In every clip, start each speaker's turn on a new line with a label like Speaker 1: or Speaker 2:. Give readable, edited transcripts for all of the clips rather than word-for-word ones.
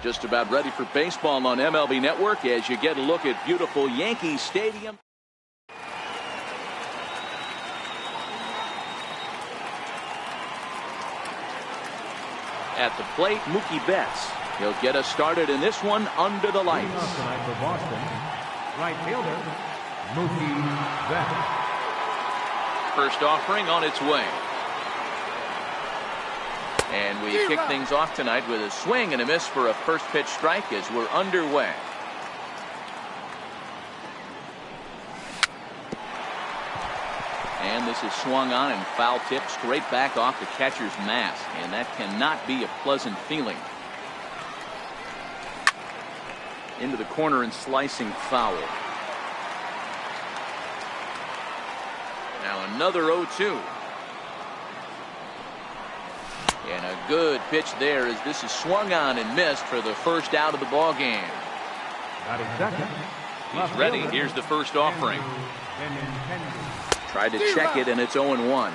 Speaker 1: Just about ready for baseball on MLB Network as you get a look at beautiful Yankee Stadium. At the plate, Mookie Betts. He'll get us started in this one under the lights.
Speaker 2: Tonight for Boston, right fielder, Mookie Betts.
Speaker 1: First offering on its way. And we kick things off tonight with a swing and a miss for a first pitch strike as we're underway. And this is swung on and foul tipped straight back off the catcher's mask, and that cannot be a pleasant feeling. Into the corner and slicing foul. Now another 0-2. And a good pitch there as this is swung on and missed for the first out of the ball game. He's ready. Here's the first offering. Tried to check it, and it's 0-1.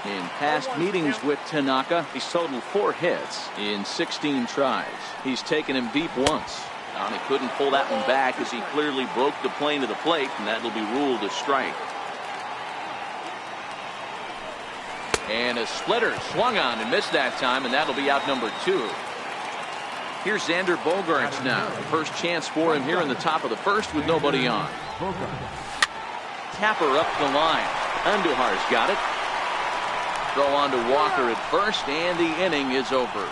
Speaker 1: In past meetings with Tanaka, he's totaled 4 hits in 16 tries. He's taken him deep once. He couldn't pull that one back as he clearly broke the plane of the plate, and that'll be ruled a strike. And a splitter swung on and missed that time, and that'll be out number 2. Here's Xander Bogaerts now. First chance for him here in the top of the first with nobody on. Tapper up the line. Andujar's got it. Throw on to Walker at first, and the inning is over.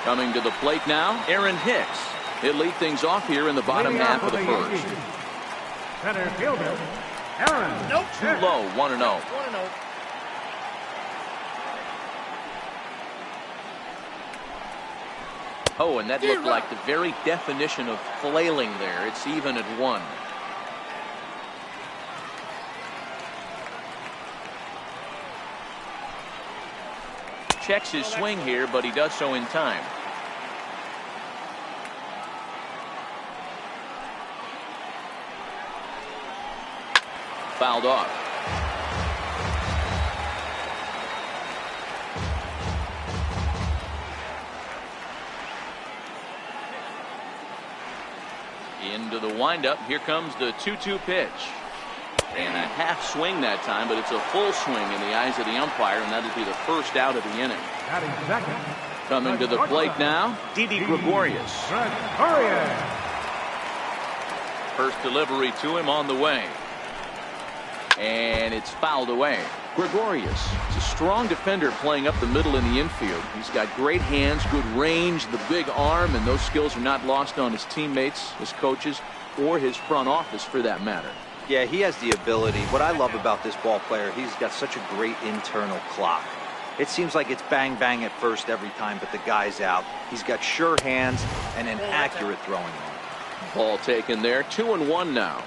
Speaker 1: Coming to the plate now, Aaron Hicks. He'll lead things off here in the bottom half of the first.
Speaker 2: Center fielder, Aaron.
Speaker 1: Nope. Too low, 1-0. Oh, and that looked like the very definition of flailing there. It's even at 1. Checks his swing here, but he does so in time. Fouled off. Into the windup. Here comes the 2-2 pitch. And a half swing that time, but it's a full swing in the eyes of the umpire, and that'll be the first out of the inning. Coming to the plate now, Didi Gregorius. First delivery to him on the way. And it's fouled away. Gregorius is a strong defender playing up the middle in the infield. He's got great hands, good range, the big arm, and those skills are not lost on his teammates, his coaches, or his front office for that matter.
Speaker 3: Yeah, he has the ability. What I love about this ball player, he's got such a great internal clock. It seems like it's bang bang at first every time, but the guy's out. He's got sure hands and an accurate throwing arm.
Speaker 1: Ball taken there, 2-1 now.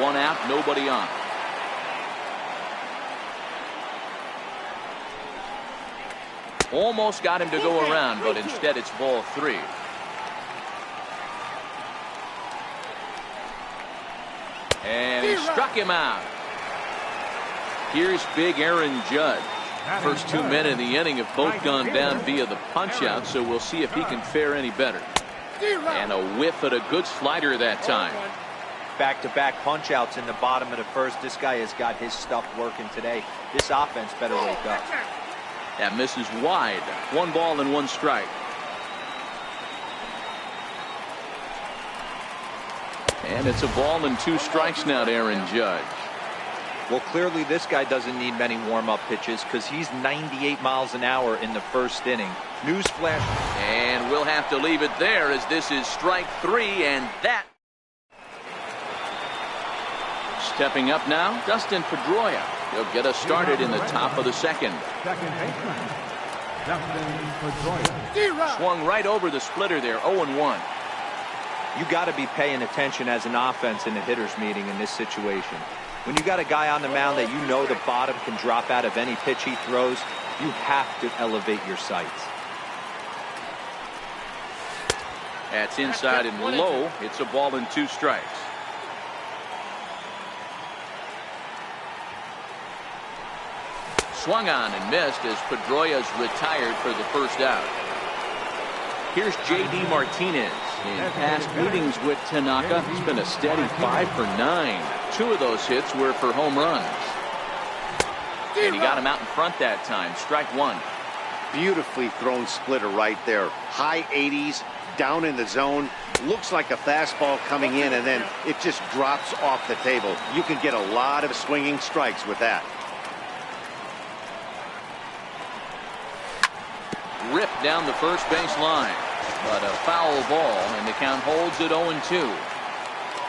Speaker 1: One out, nobody on. Almost got him to go around, but instead it's ball 3. And he struck him out. Here's big Aaron Judge. First 2 men in the inning have both gone down via the punch-out, so we'll see if he can fare any better. And a whiff at a good slider that time.
Speaker 3: Back-to-back punch-outs in the bottom of the first. This guy has got his stuff working today. This offense better wake up.
Speaker 1: That misses wide. 1 ball and 1 strike. And it's a ball and 2 strikes now to Aaron Judge.
Speaker 3: Well, clearly this guy doesn't need many warm-up pitches because he's 98 miles an hour in the first inning. Newsflash.
Speaker 1: And we'll have to leave it there as this is strike 3, and that. Stepping up now, Dustin Pedroia. He'll get us started in the top of the second. Swung right over the splitter there, 0-1.
Speaker 3: You got to be paying attention as an offense in a hitter's meeting in this situation. When you got a guy on the mound that you know the bottom can drop out of any pitch he throws, you have to elevate your sights.
Speaker 1: That's inside and low. It's a ball and 2 strikes. Swung on and missed as Pedroia's retired for the first out. Here's J.D. Martinez. In past meetings with Tanaka, he's been a steady 5 for 9. 2 of those hits were for home runs. And he got him out in front that time. Strike one.
Speaker 4: Beautifully thrown splitter right there. High 80s, down in the zone. Looks like a fastball coming in, and then it just drops off the table. You can get a lot of swinging strikes with that.
Speaker 1: Ripped down the first base line. But a foul ball, and the count holds at 0-2.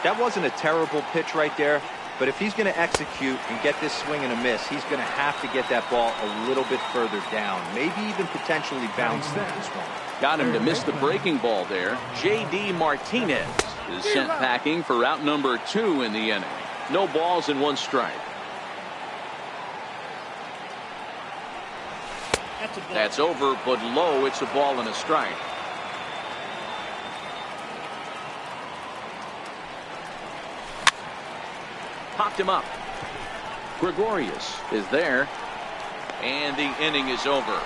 Speaker 3: That wasn't a terrible pitch right there, but if he's going to execute and get this swing and a miss, he's going to have to get that ball a little bit further down, maybe even potentially bounce this one.
Speaker 1: Got him to miss the breaking ball there. J.D. Martinez is sent packing for out number 2 in the inning. No balls and 1 strike. That's over, but low. It's a ball and a strike. Popped him up. Gregorius is there, and the inning is over.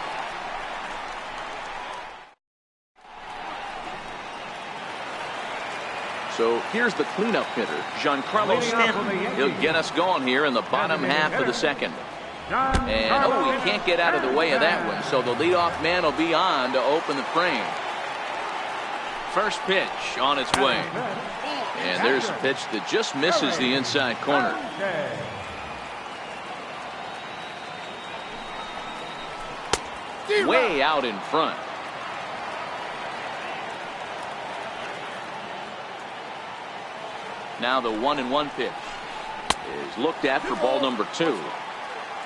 Speaker 1: So here's the cleanup hitter, Giancarlo Stanton. He'll get us going here in the bottom half of the second. And he can't get out of the way of that one, so the leadoff man will be on to open the frame. First pitch on its way. And there's a pitch that just misses the inside corner. Way out in front. Now the 1-1 pitch is looked at for ball number 2.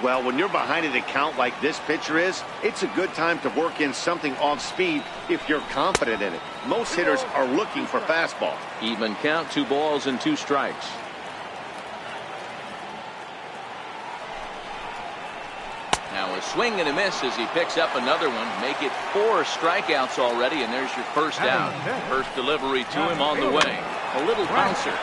Speaker 4: Well, when you're behind an account like this pitcher is, it's a good time to work in something off speed if you're confident in it. Most hitters are looking for fastball.
Speaker 1: Even count, 2 balls and 2 strikes. Now a swing and a miss as he picks up another one. Make it 4 strikeouts already, and there's your first out. First delivery to him on the way. A little bouncer.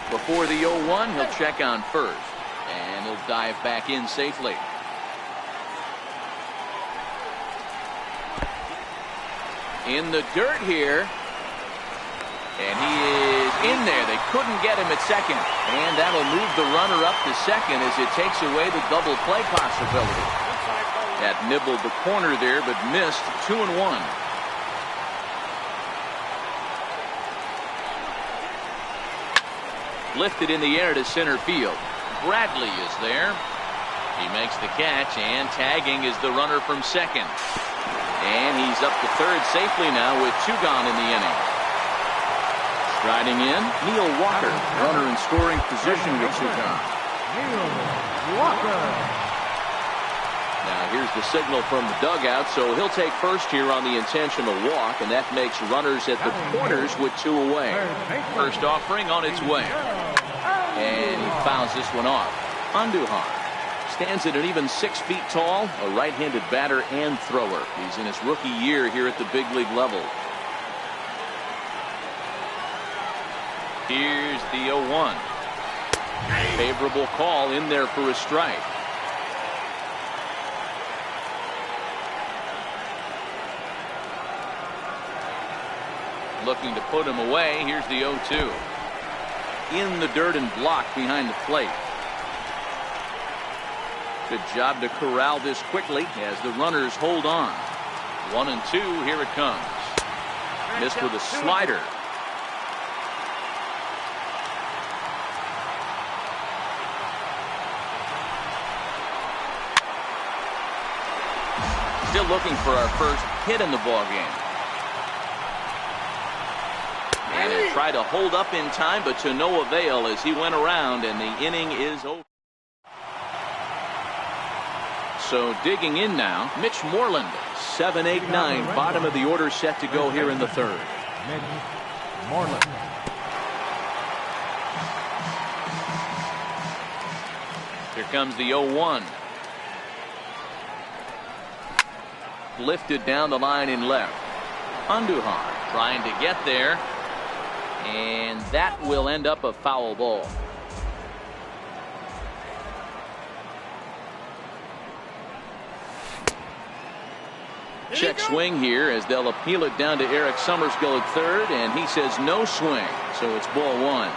Speaker 1: Before the 0-1, he'll check on first, and he'll dive back in safely. In the dirt here, and he is in there. They couldn't get him at second, and that'll move the runner up to second as it takes away the double play possibility. That nibbled the corner there, but missed. 2-1. Lifted in the air to center field. Bradley is there. He makes the catch, and tagging is the runner from second. And he's up to third safely now with 2 gone in the inning. Striding in, Neil Walker, runner in scoring position with 2 gone.
Speaker 2: Neil Walker.
Speaker 1: Now here's the signal from the dugout, so he'll take first here on the intentional walk, and that makes runners at the corners with 2 away. First offering on its way. And he fouls this one off. Andujar stands at an even 6 feet tall, a right-handed batter and thrower. He's in his rookie year here at the big league level. Here's the 0-1. Favorable call in there for a strike. Looking to put him away. Here's the 0-2. In the dirt and blocked behind the plate. Good job to corral this quickly as the runners hold on. 1-2. Here it comes. Missed with a slider. Still looking for our first hit in the ballgame. And it tried to hold up in time, but to no avail as he went around, and the inning is over. So digging in now, Mitch Moreland, 7, 8, 9, bottom of the order set to go here in the third.
Speaker 2: Mitch Moreland.
Speaker 1: Here comes the 0-1. Lifted down the line in left. Andujar trying to get there. And that will end up a foul ball. Check swing here as they'll appeal it down to Eric Summersgill at third, and he says no swing, so it's ball one.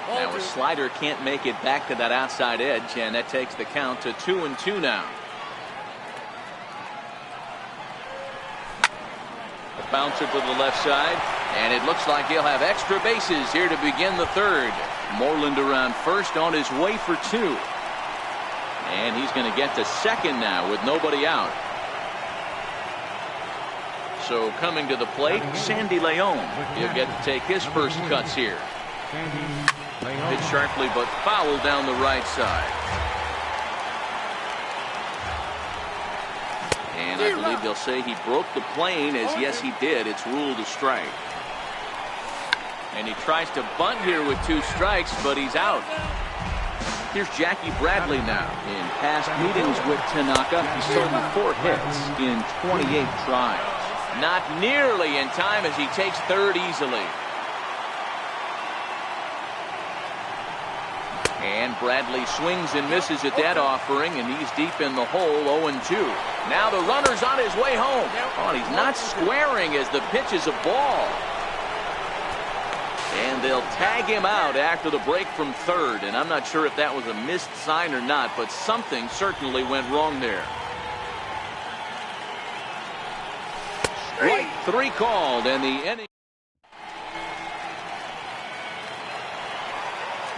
Speaker 1: Now a slider can't make it back to that outside edge, and that takes the count to 2-2 now. A bouncer to the left side, and it looks like he'll have extra bases here to begin the third. Moreland around first on his way for two. And he's going to get to second now with nobody out. So coming to the plate, Sandy Leon. He'll get to take his first cuts here. Hit sharply but foul down the right side. And I believe they'll say he broke the plane, as yes he did. It's ruled a strike. And he tries to bunt here with two strikes, but he's out. Here's Jackie Bradley now. In past meetings with Tanaka, he's thrown 4 hits in 28 tries. Not nearly in time as he takes third easily. And Bradley swings and misses at that offering, and he's deep in the hole, 0-2. Now the runner's on his way home. Oh, and he's not squaring as the pitch is a ball. And they'll tag him out after the break from third. And I'm not sure if that was a missed sign or not, but something certainly went wrong there. Strike 3 called, and the inning.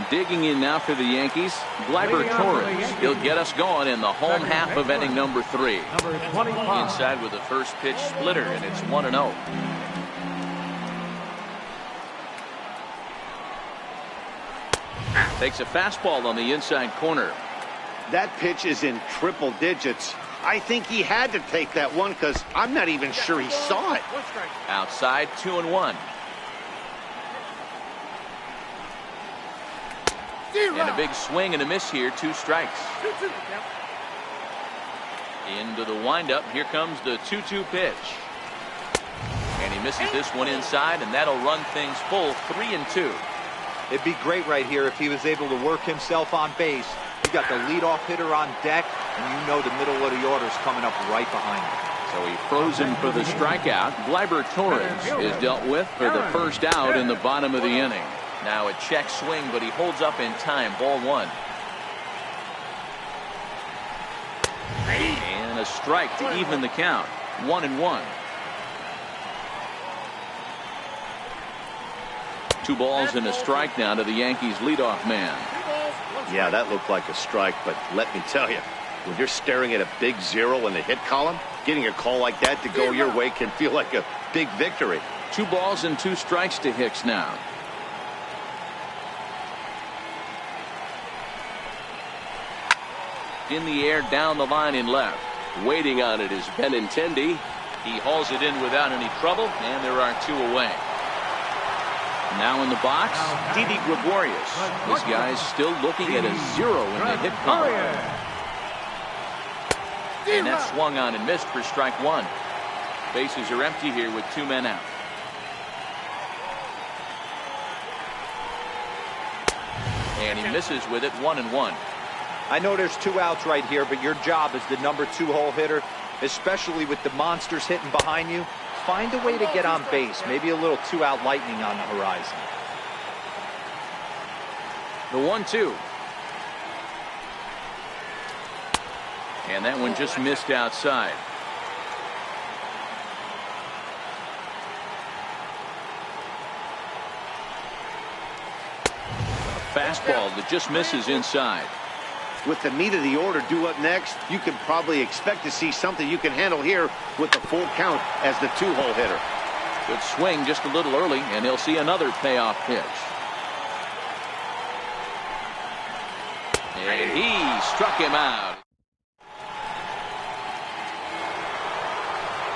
Speaker 1: Digging in now for the Yankees, Gleyber Torres. He'll get us going in the home half of inning number 3. Inside with the first pitch splitter, and it's 1-0. Takes a fastball on the inside corner.
Speaker 4: That pitch is in triple digits. I think he had to take that one because I'm not even sure he saw it.
Speaker 1: Outside, 2-1. And a big swing and a miss here, 2 strikes. Into the windup. Here comes the 2-2 pitch. And he misses this one inside, and that'll run things full, 3-2.
Speaker 3: It'd be great right here if he was able to work himself on base. You got the leadoff hitter on deck, and you know the middle of the order's coming up right behind him.
Speaker 1: So he froze him for the strikeout. Gleyber Torres is dealt with for the first out in the bottom of the inning. Now a check swing, but he holds up in time. Ball 1. And a strike to even the count. 1-1. 2 balls and a strike now to the Yankees leadoff man.
Speaker 4: Yeah, that looked like a strike, but let me tell you, when you're staring at a big 0 in the hit column, getting a call like that to go your way can feel like a big victory.
Speaker 1: 2 balls and 2 strikes to Hicks now. In the air, down the line in left. Waiting on it is Benintendi. He hauls it in without any trouble, and there are 2 away. Now in the box, Didi Gregorius. This guy's still looking at a 0 in the hit column. And that swung on and missed for strike 1. Bases are empty here with 2 men out. And he misses with it, 1-1.
Speaker 3: I know there's 2 outs right here, but your job as the number 2 hole hitter, especially with the monsters hitting behind you, find a way to get on base. Maybe a little 2-out lightning on the horizon.
Speaker 1: The 1-2. And that one just missed outside. A fastball that just misses inside.
Speaker 4: With the meat of the order due up next, you can probably expect to see something you can handle here with the full count as the 2-hole hitter.
Speaker 1: Good swing just a little early, and he'll see another payoff pitch. And he struck him out.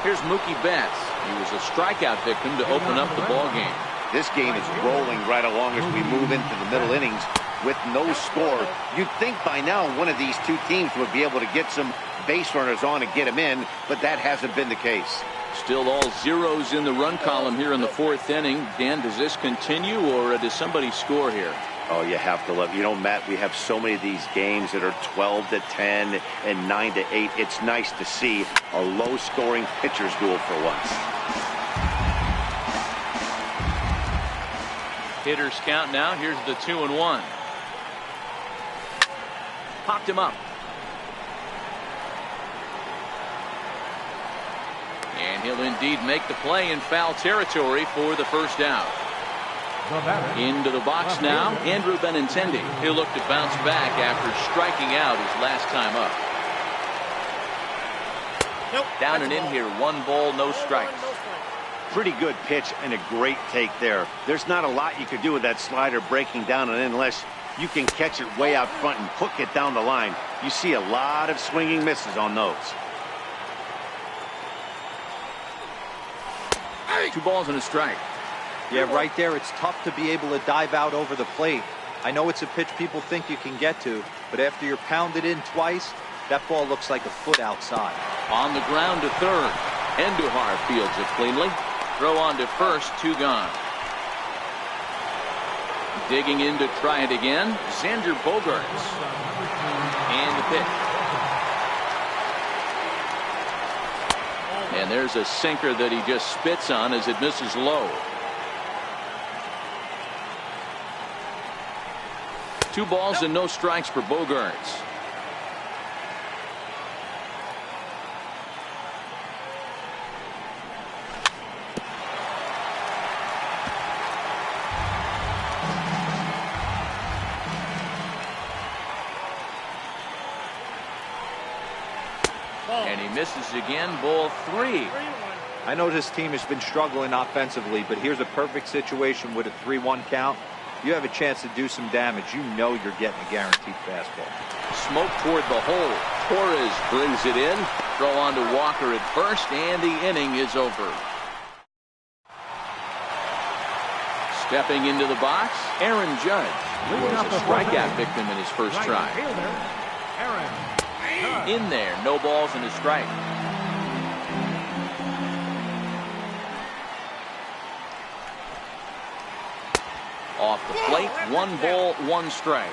Speaker 1: Here's Mookie Betts. He was a strikeout victim to open up the ball game.
Speaker 4: This game is rolling right along as we move into the middle innings. With no score, you'd think by now one of these 2 teams would be able to get some base runners on and get them in, but that hasn't been the case.
Speaker 1: Still all zeros in the run column here in the fourth inning. Dan, does this continue, or does somebody score here?
Speaker 4: Oh, you have to love. You know, Matt, we have so many of these games that are 12-10 and 9-8. It's nice to see a low-scoring pitcher's duel for once.
Speaker 1: Hitters count now. Here's the 2-1. Popped him up. And he'll indeed make the play in foul territory for the first out. Into the box now, Andrew Benintendi. He'll look to bounce back after striking out his last time up. Down and in here, 1 ball, no strikes.
Speaker 4: Pretty good pitch and a great take there. There's not a lot you could do with that slider breaking down and in unless you can catch it way out front and hook it down the line. You see a lot of swinging misses on those.
Speaker 1: 2 balls and a strike.
Speaker 3: Yeah, right there, it's tough to be able to dive out over the plate. I know it's a pitch people think you can get to, but after you're pounded in twice, that ball looks like a foot outside.
Speaker 1: On the ground to third. Endujar fields it cleanly. Throw on to first, 2 gone. Digging in to try it again, Xander Bogaerts. And the pitch. And there's a sinker that he just spits on as it misses low. 2 balls and no strikes for Bogaerts. And he misses again, ball 3.
Speaker 3: I know this team has been struggling offensively, but here's a perfect situation with a 3-1 count. You have a chance to do some damage. You know you're getting a guaranteed fastball.
Speaker 1: Smoke toward the hole. Torres brings it in. Throw on to Walker at first, and the inning is over. Stepping into the box, Aaron Judge was a strikeout victim in his first try. In there, no balls and a strike. Off the plate, 1 ball, 1 strike.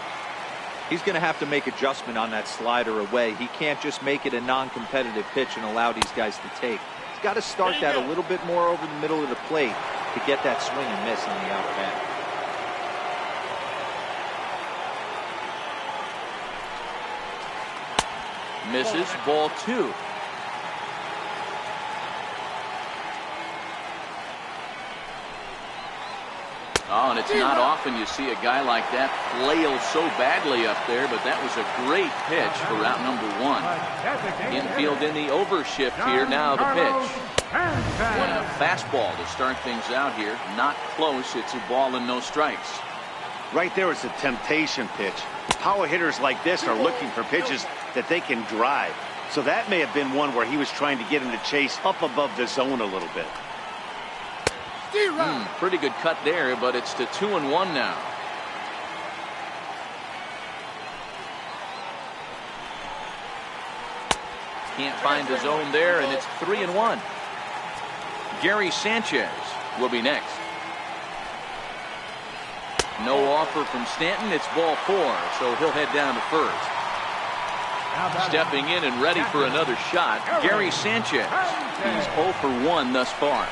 Speaker 3: He's going to have to make adjustment on that slider away. He can't just make it a non-competitive pitch and allow these guys to take. He's got to start that a little bit more over the middle of the plate to get that swing and miss on the outer end.
Speaker 1: Misses, ball 2. Oh, and it's not often you see a guy like that flail so badly up there, but that was a great pitch for route number 1. Infield in the overshift here, now the pitch. And a fastball to start things out here. Not close, it's a ball and no strikes.
Speaker 4: Right there, it's a temptation pitch. Power hitters like this are looking for pitches that they can drive. So that may have been one where he was trying to get him to chase up above the zone a little bit.
Speaker 1: Pretty good cut there, but it's to 2-1 now. Can't find the zone there, and it's 3-1. Gary Sanchez will be next. No offer from Stanton. It's ball 4, so he'll head down to first. Stepping in and ready for another shot, Gary Sanchez. He's 0 for 1 thus far.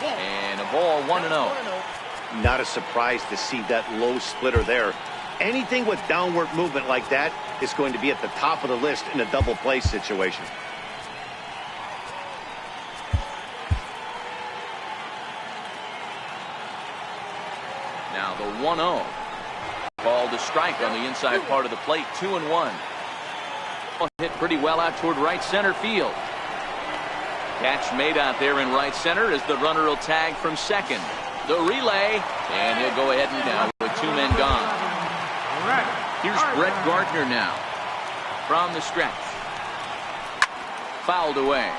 Speaker 1: And a ball, 1-0.
Speaker 4: Not a surprise to see that low splitter there. Anything with downward movement like that is going to be at the top of the list in a double play situation.
Speaker 1: Now the 1-0. Called to strike on the inside part of the plate, 2-1. Hit pretty well out toward right center field. Catch made out there in right center as the runner will tag from second. The relay, and he'll go ahead and down with 2 men gone. Here's Brett Gardner now from the stretch. Fouled away.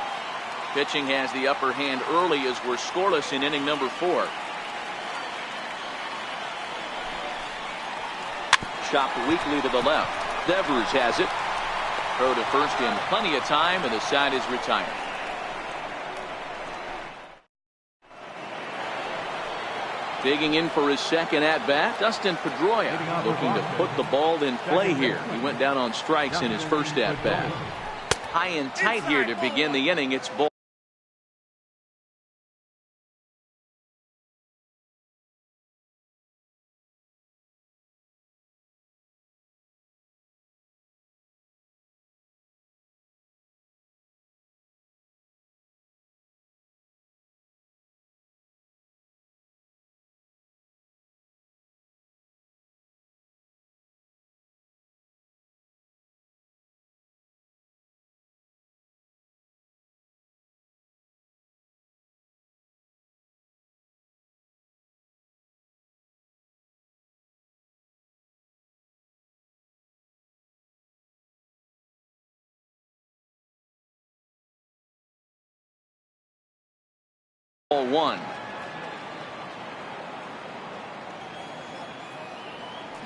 Speaker 1: Pitching has the upper hand early as we're scoreless in inning number 4. Chopped weakly to the left. Devers has it. Throw to first in plenty of time, and the side is retired. Digging in for his second at-bat, Dustin Pedroia, looking to put the ball in play here. He went down on strikes in his first at-bat. High and tight here to begin the inning. It's ball. Ball one.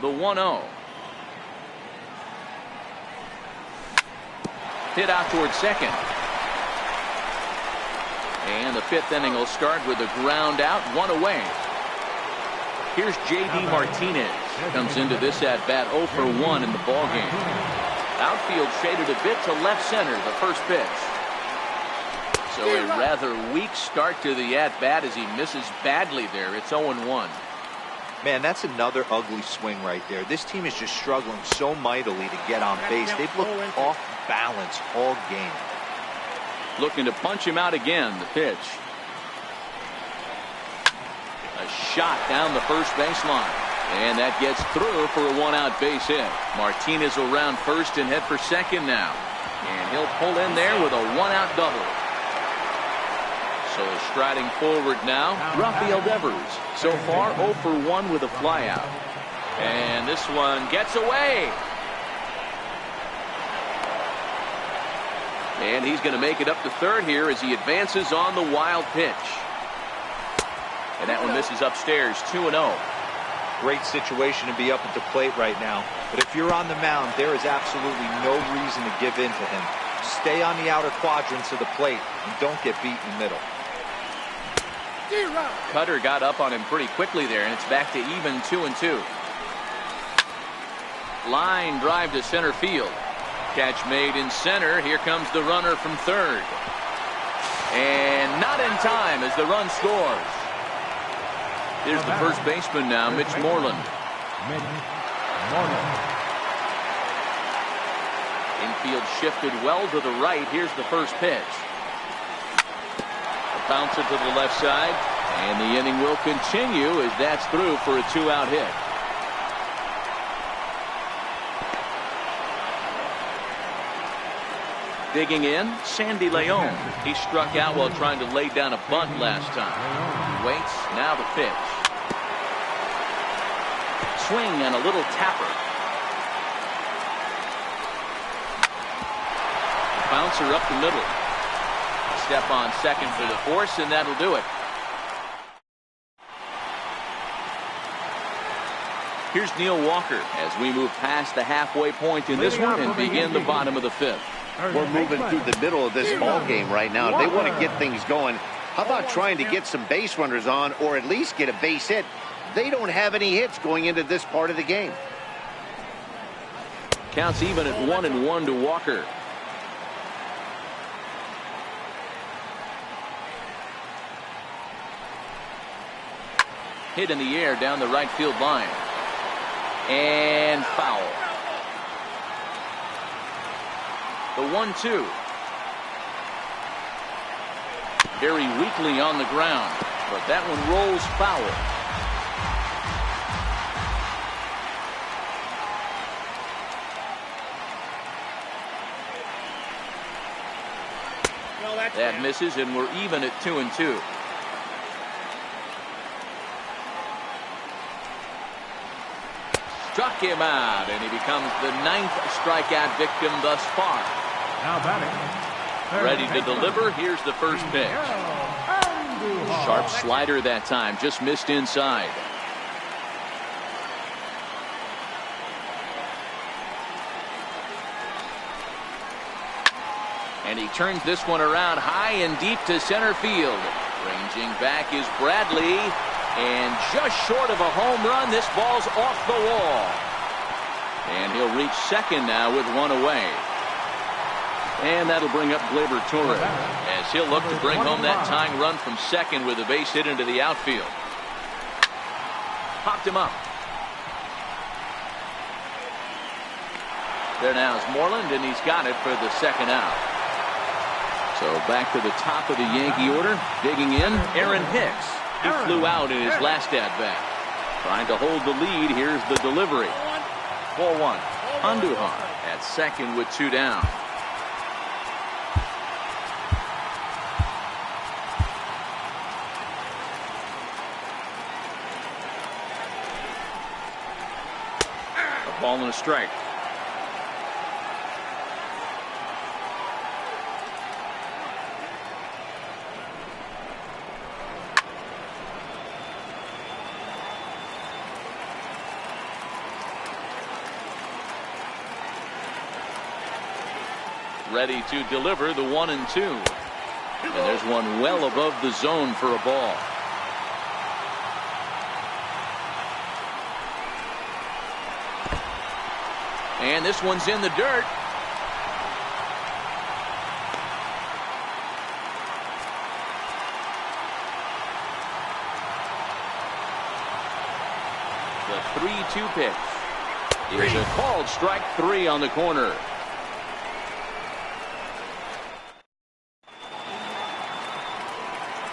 Speaker 1: The 1-0. Hit out towards second. And the fifth inning will start with a ground out, one away. Here's J.D. Martinez. Comes into this at bat 0 for 1 in the ballgame. Outfield shaded a bit to left center, the first pitch. So a rather weak start to the at-bat as he misses badly there. It's 0-1.
Speaker 3: Man, that's another ugly swing right there. This team is just struggling so mightily to get on base. They've looked off balance all game.
Speaker 1: Looking to punch him out again, the pitch. A shot down the first baseline. And that gets through for a one-out base hit. Martinez will round first and head for second now. And he'll pull in there with a one-out double. So striding forward now, Rafael Devers. So far 0 for 1 with a flyout. And this one gets away. And he's going to make it up to third here as he advances on the wild pitch. And that one misses upstairs, 2-0.
Speaker 3: Great situation to be up at the plate right now. But if you're on the mound, there is absolutely no reason to give in to him. Stay on the outer quadrants of the plate and don't get beat in the middle.
Speaker 1: Cutter got up on him pretty quickly there, and it's back to even 2-2. Line drive to center field. Catch made in center. Here comes the runner from third. And not in time as the run scores. Here's the first baseman now, Mitch Moreland. Infield shifted well to the right. Here's the first pitch. Bounce it to the left side, and the inning will continue as that's through for a two-out hit. Digging in, Sandy Leon. He struck out while trying to lay down a bunt last time. He waits, now the pitch. Swing and a little tapper. Bouncer up the middle. Step on second for the force, and that'll do it. Here's Neil Walker as we move past the halfway point in this one and begin the bottom of the fifth.
Speaker 4: We're moving through the middle of this ball game right now. They want to get things going. How about trying to get some base runners on, or at least get a base hit? They don't have any hits going into this part of the game.
Speaker 1: Counts even at 1-1 to Walker. Hit in the air down the right field line. And foul. The 1-2. Very weakly on the ground, but that one rolls foul. That misses, and we're even at 2-2. Struck him out, and he becomes the 9th strikeout victim thus far.
Speaker 2: Now batting.
Speaker 1: Ready to deliver. Here's the first pitch. Sharp slider that time, just missed inside. And he turns this one around high and deep to center field. Ranging back is Bradley. And just short of a home run, this ball's off the wall. And he'll reach second now with one away. And that'll bring up Gleyber Torres as he'll look to bring home that tying run from second with a base hit into the outfield. Popped him up. There now is Moreland, and he's got it for the second out. So back to the top of the Yankee order. Digging in, Aaron Hicks. He flew out in his last at-bat. Trying to hold the lead. Here's the delivery. 4-1. Andujar at second with two down. A ball and a strike. Ready to deliver the 1-2. And there's one well above the zone for a ball. And this one's in the dirt. The 3-2 pitch. Here's a called strike three on the corner.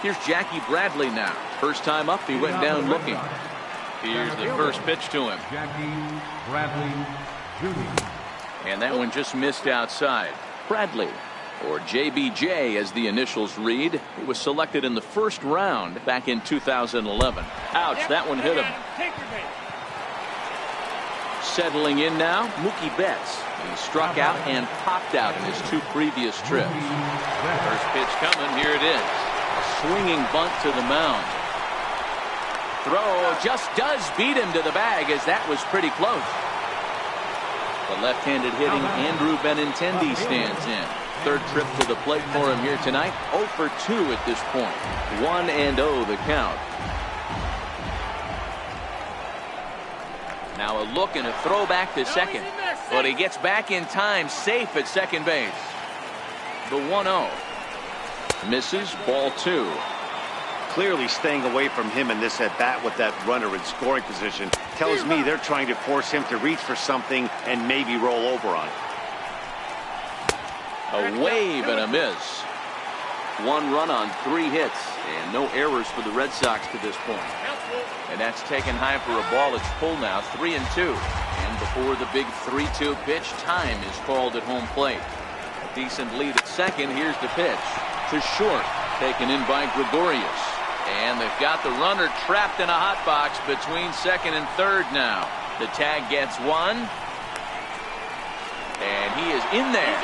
Speaker 1: Here's Jackie Bradley now. First time up, he went down looking. Here's the first pitch to him.
Speaker 2: Jackie Bradley Jr.
Speaker 1: And that one just missed outside. Bradley, or JBJ as the initials read, he was selected in the first round back in 2011. Ouch, that one hit him. Settling in now, Mookie Betts. He struck out and popped out in his two previous trips. First pitch coming, here it is. Swinging bunt to the mound. Throw just does beat him to the bag, as that was pretty close. The left-handed hitting Andrew Benintendi stands in. Third trip to the plate for him here tonight. 0 for 2 at this point. 1-0 the count. Now a look and a throw back to second. But he gets back in time, safe at second base. The 1-0. Misses, ball 2.
Speaker 4: Clearly staying away from him in this at-bat with that runner in scoring position tells me they're trying to force him to reach for something and maybe roll over on it.
Speaker 1: A wave and a miss. One run on 3 hits and no errors for the Red Sox to this point. And that's taken high for a ball. It's full now, 3-2. And before the big 3-2 pitch, time is called at home plate. A decent lead at second. Here's the pitch to short, taken in by Gregorius. And they've got the runner trapped in a hot box between second and third now. The tag gets one. And he is in there.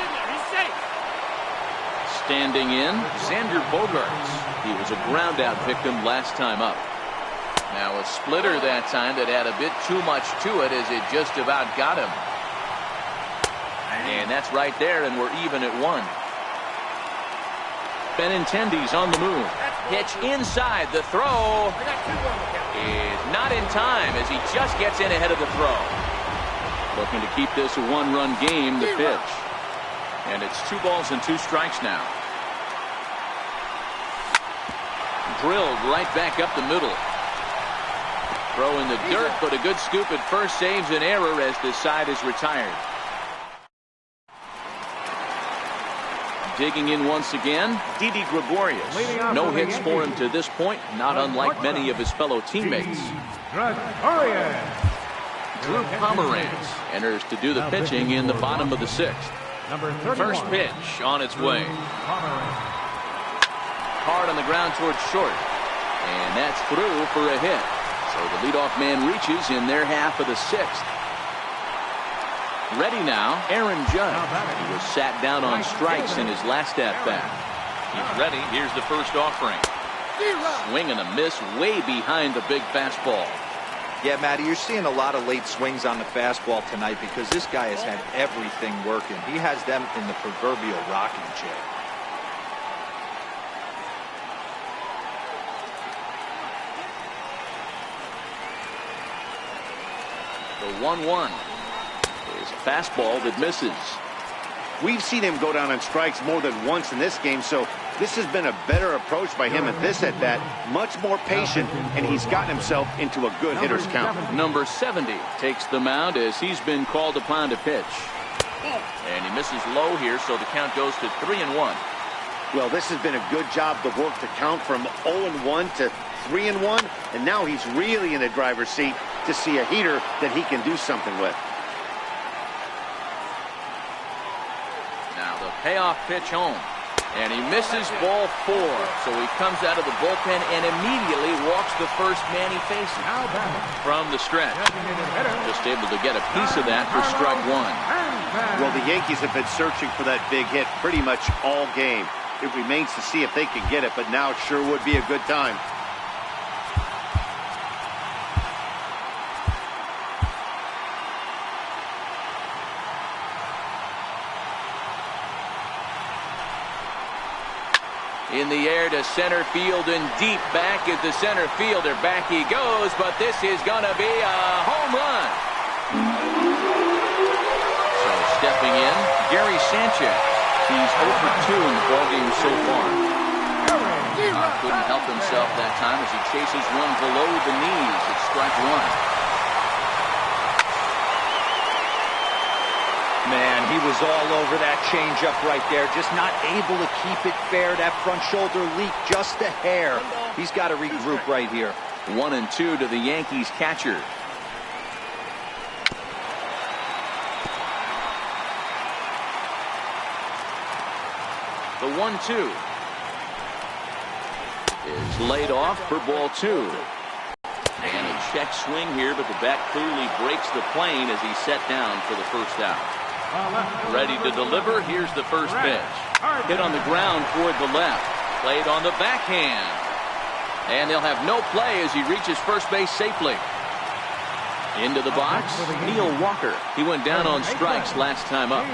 Speaker 1: Standing in, Xander Bogaerts. He was a ground out victim last time up. Now a splitter that time that had a bit too much to it, as it just about got him. And that's right there, and we're even at 1. Benintendi's on the move. Pitch inside. The throw is not in time, as he just gets in ahead of the throw. Looking to keep this a 1-run game. The pitch. And it's 2 balls and 2 strikes now. Drilled right back up the middle. Throw in the dirt, but a good scoop at first saves an error as this side is retired. Digging in once again, Didi Gregorius. No hits for him to this point, not unlike many of his fellow teammates. Drew Pomeranz enters to do the pitching in the bottom of the 6th. First pitch on its way. Hard on the ground towards short. And that's through for a hit. So the leadoff man reaches in their half of the 6th. Ready now, Aaron Judge. He was sat down on strikes in his last at-bat. He's ready. Here's the first offering. Swing and a miss way behind the big fastball.
Speaker 3: Yeah, Matty, you're seeing a lot of late swings on the fastball tonight because this guy has had everything working. He has them in the proverbial rocking chair.
Speaker 1: The 1-1 is a fastball that misses.
Speaker 4: We've seen him go down on strikes more than once in this game, so this has been a better approach by him at this at-bat. Much more patient, and he's gotten himself into a good hitter's count.
Speaker 1: Number 70 takes the mound as he's been called upon to pitch. And he misses low here, so the count goes to 3-1.
Speaker 4: Well, this has been a good job to work the count from 0-1 to 3-1, and now he's really in the driver's seat to see a heater that he can do something with.
Speaker 1: Now the payoff pitch home, and he misses ball 4, so he comes out of the bullpen and immediately walks the first man he faces from the stretch. Just able to get a piece of that for strike 1.
Speaker 4: Well, the Yankees have been searching for that big hit pretty much all game. It remains to see if they can get it, but now it sure would be a good time.
Speaker 1: In the air to center field and deep back at the center fielder. Back he goes, but this is going to be a home run. So stepping in, Gary Sanchez. He's 0 for 2 in the ballgame so far. Couldn't help himself that time as he chases one below the knees at strike 1.
Speaker 3: Man, he was all over that changeup right there. Just not able to keep it fair. That front shoulder leak just a hair. He's got to regroup right here.
Speaker 1: 1-2 to the Yankees catcher. The 1-2 is laid off for ball 2. And a check swing here, but the bat clearly breaks the plane as he's set down for the first out. Ready to deliver. Here's the first pitch. Hit on the ground toward the left. Played on the backhand. And they'll have no play as he reaches first base safely. Into the box, Neil Walker. He went down on strikes last time up.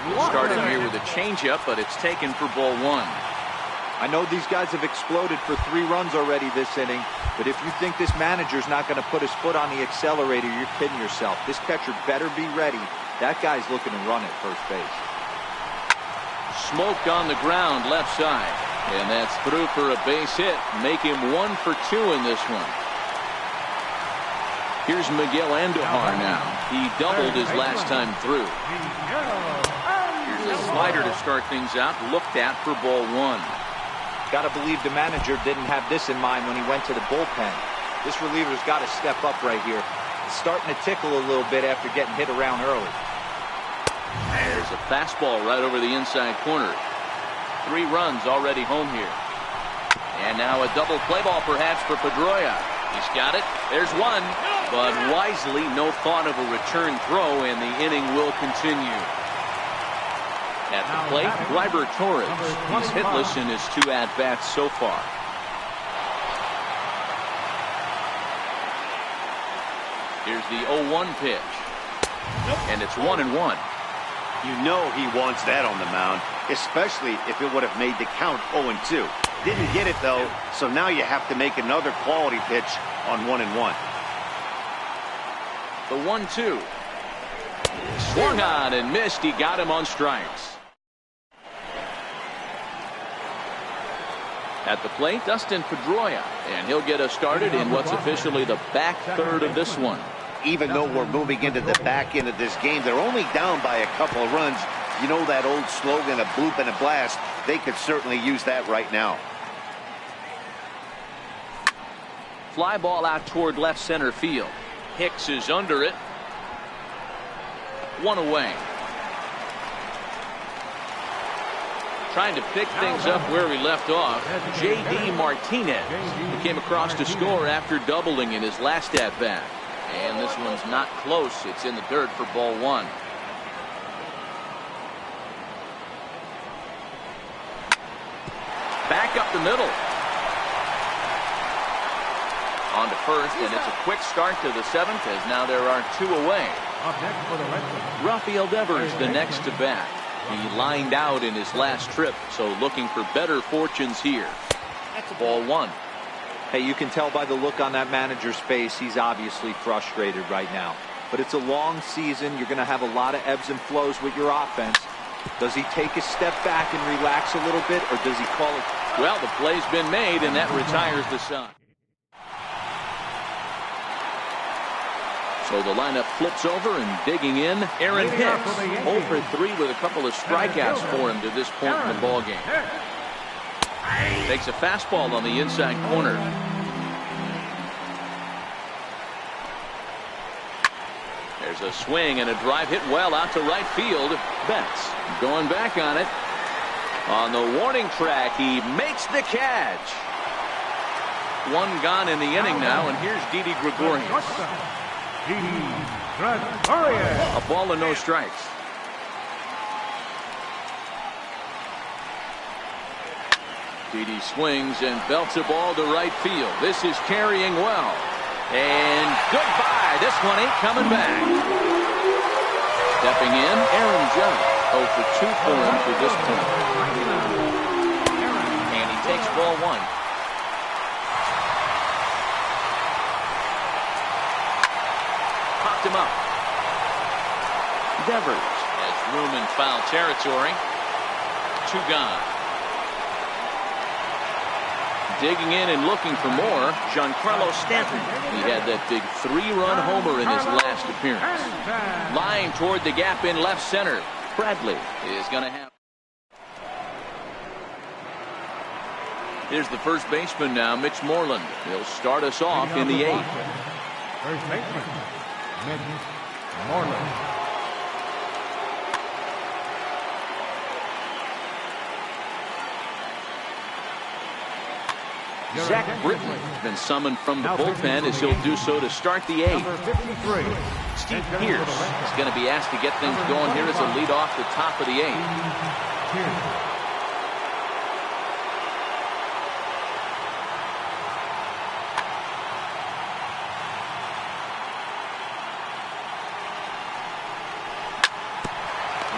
Speaker 1: We'll start him here with a changeup, but it's taken for ball 1.
Speaker 3: I know these guys have exploded for 3 runs already this inning, but if you think this manager's not going to put his foot on the accelerator, you're kidding yourself. This catcher better be ready. That guy's looking to run at first base.
Speaker 1: Smoked on the ground left side, and that's through for a base hit. Make him 1 for 2 in this one. Here's Miguel Andujar now. He doubled his last time through. Here's a slider to start things out, looked at for ball 1.
Speaker 3: Got to believe the manager didn't have this in mind when he went to the bullpen. This reliever's got to step up right here. It's starting to tickle a little bit after getting hit around early.
Speaker 1: There's a fastball right over the inside corner. 3 runs already home here. And now a double play ball perhaps for Pedroia. He's got it. There's one. But wisely, no thought of a return throw, and the inning will continue. At the plate, Gleyber Torres. He's hitless in his 2 at-bats so far. Here's the 0-1 pitch. And it's 1-1.
Speaker 4: You know he wants that on the mound, especially if it would have made the count 0-2. Didn't get it, though, so now you have to make another quality pitch on 1-1.
Speaker 1: The 1-2. Swung on and missed. He got him on strikes. At the plate, Dustin Pedroia, and he'll get us started in what's officially the back third of this one.
Speaker 4: Even though we're moving into the back end of this game, they're only down by a couple of runs. You know that old slogan, a bloop and a blast. They could certainly use that right now.
Speaker 1: Fly ball out toward left center field. Hicks is under it. 1 away. Trying to pick things up where we left off. J.D. Martinez. He came across to score after doubling in his last at-bat. And this one's not close. It's in the dirt for ball 1. Back up the middle. On to first, and it's a quick start to the 7th as now there are 2 away. Rafael Devers the next to bat. He lined out in his last trip, so looking for better fortunes here. Ball 1.
Speaker 3: Hey, you can tell by the look on that manager's face, he's obviously frustrated right now. but it's a long season. You're going to have a lot of ebbs and flows with your offense. Does he take a step back and relax a little bit, or does he call it?
Speaker 1: Well, the play's been made, and that retires the side. So the lineup flips over, and digging in, Aaron Hicks. 0 for 3 with a couple of strikeouts for him to this point in the ball game. Takes a fastball on the inside corner. There's a swing and a drive hit well out to right field. Betts going back on it. On the warning track, he makes the catch. One gone in the inning now, and here's Didi Gregorius. A ball and no strikes. Didi swings and belts a ball to right field. This is carrying well. And goodbye. This one ain't coming back. Stepping in, Aaron Judge. 0 for 2 for him to this point. And he takes ball 1. Popped him up. Devers has room in foul territory. 2 gone. Digging in and looking for more, Giancarlo Stanton. He had that big 3-run homer in his last appearance. Lying toward the gap in left center. Bradley is going to have. Here's the first baseman now, Mitch Moreland. He'll start us off in the 8th.
Speaker 2: First baseman, Mitch Moreland.
Speaker 1: Zach Britton has been summoned from the bullpen as he'll do so to start the 8th. Steve Pearce is going to be asked to get things going here as a lead off the top of the 8th.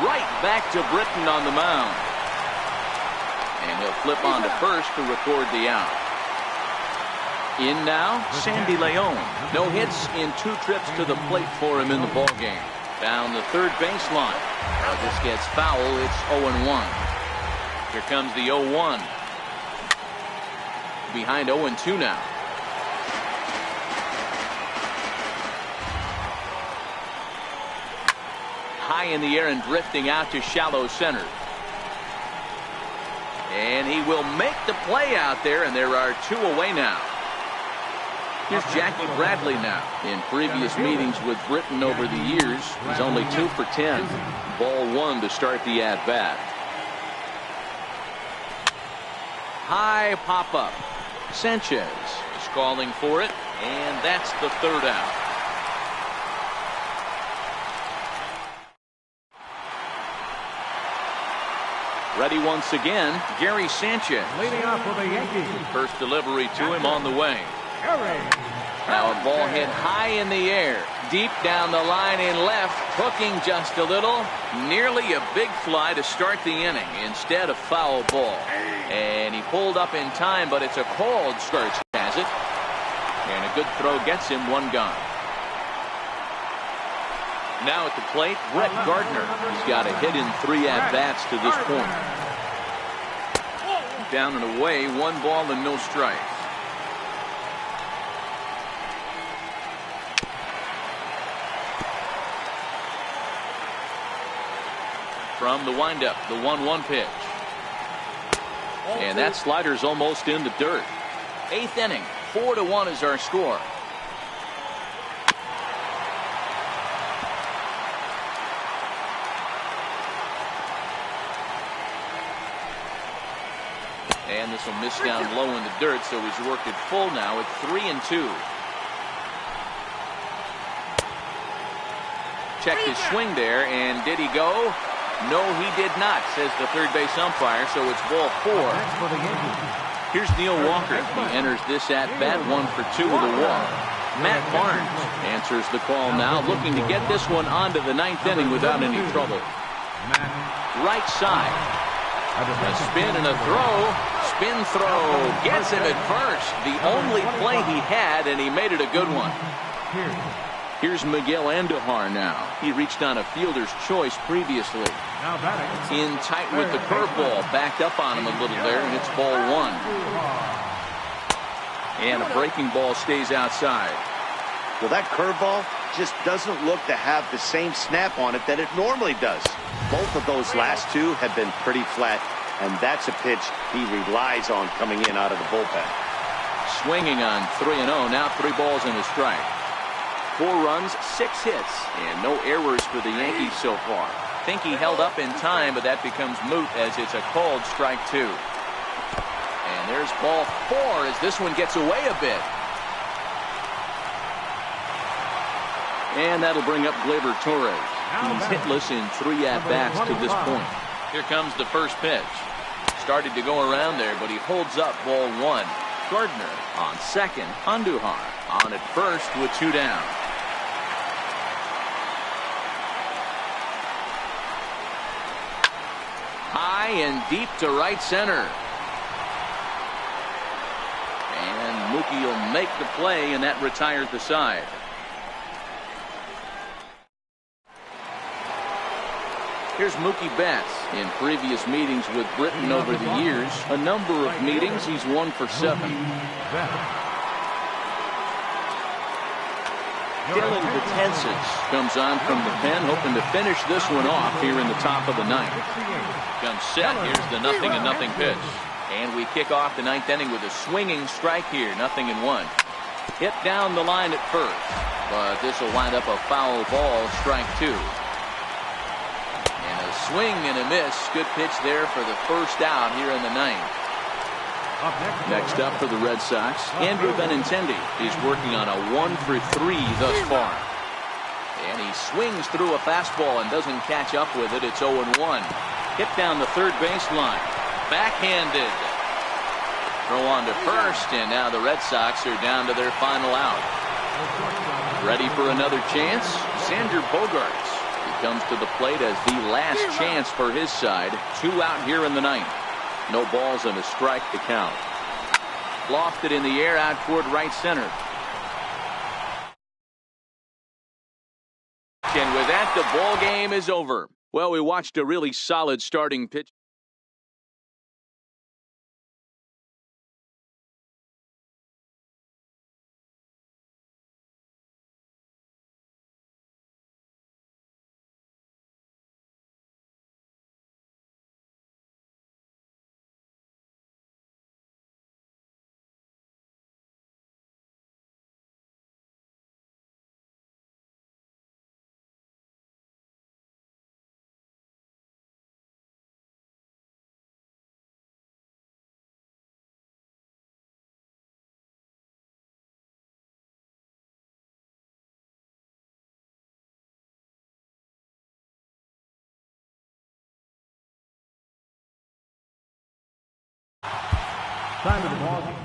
Speaker 1: Right back to Britton on the mound. And he'll flip on to first to record the out. In now, Sandy Leon. No hits in 2 trips to the plate for him in the ballgame. Down the third baseline. This gets foul. It's 0-1. Here comes the 0-1. Behind 0-2 now. High in the air and drifting out to shallow center. And he will make the play out there, and there are 2 away now. Here's Jackie Bradley now. In previous meetings with Britton over the years, he's only 2 for 10. Ball 1 to start the at-bat. High pop-up. Sanchez is calling for it, and that's the 3rd out. Ready once again, Gary Sanchez.
Speaker 2: Leading off for the Yankees.
Speaker 1: First delivery to him on the way. Now a ball hit high in the air, deep down the line in left, hooking just a little. Nearly a big fly to start the inning. Instead a foul ball. And he pulled up in time, but it's a called strike, has it. And a good throw gets him 1 gone. Now at the plate, Brett Gardner. He's got a hit in 3 at-bats to this point. Down and away, 1 ball and no strikes. From the windup, the 1-1 pitch. And that slider's almost in the dirt. 8th inning, 4-1 is our score. And this will miss down low in the dirt, so he's worked it full now at 3-2. Checked his swing there, and did he go? No, he did not, says the third base umpire, so it's ball 4. Here's Neil Walker. He enters this at-bat 1 for 2 with a walk. Matt Barnes answers the call now, looking to get this one onto the 9th inning without any trouble. Right side. A spin and a throw. Spin throw gets him at first. The only play he had, and he made it a good one. Here's Miguel Andujar now. He reached on a fielder's choice previously.
Speaker 2: Now batting.
Speaker 1: In tight with the curveball. Backed up on him a little there, and it's ball one. And a breaking ball stays outside.
Speaker 4: Well, that curveball just doesn't look to have the same snap on it that it normally does. Both of those last two have been pretty flat, and that's a pitch he relies on coming in out of the bullpen.
Speaker 1: Swinging on 3-0. Now 3 balls and a strike. 4 runs, 6 hits, and no errors for the Yankees so far. Think he held up in time, but that becomes moot as it's a called strike 2. And there's ball 4 as this one gets away a bit. And that'll bring up Gleyber Torres. He's hitless in 3 at-bats to this point. Here comes the first pitch. Started to go around there, but he holds up ball 1. Gardner on second. Andujar on at first with 2 down. High and deep to right center. And Mookie will make the play, and that retires the side. Here's Mookie Betts. In previous meetings with Britain over the years, a number of meetings, he's 1 for 7. Dylan Betances comes on from the pen, hoping to finish this one off here in the top of the 9th. Comes set. Here's the 0-0 pitch. And we kick off the 9th inning with a swinging strike here, 0-1. Hit down the line at first, but this will wind up a foul ball, strike 2. Swing and a miss. Good pitch there for the first out here in the 9th. Next up for the Red Sox, Andrew Benintendi. He's working on a 1 for 3 thus far. And he swings through a fastball and doesn't catch up with it. It's 0-1. Hit down the third baseline. Backhanded. Throw on to first, and now the Red Sox are down to their final out. Ready for another chance? Xander Bogaerts. Comes to the plate as the last chance for his side. 2 out here in the 9th. No balls and a strike to count. Lofted in the air out toward right center. And with that, the ball game is over. Well, we watched a really solid starting pitch.
Speaker 2: Time of the ball game.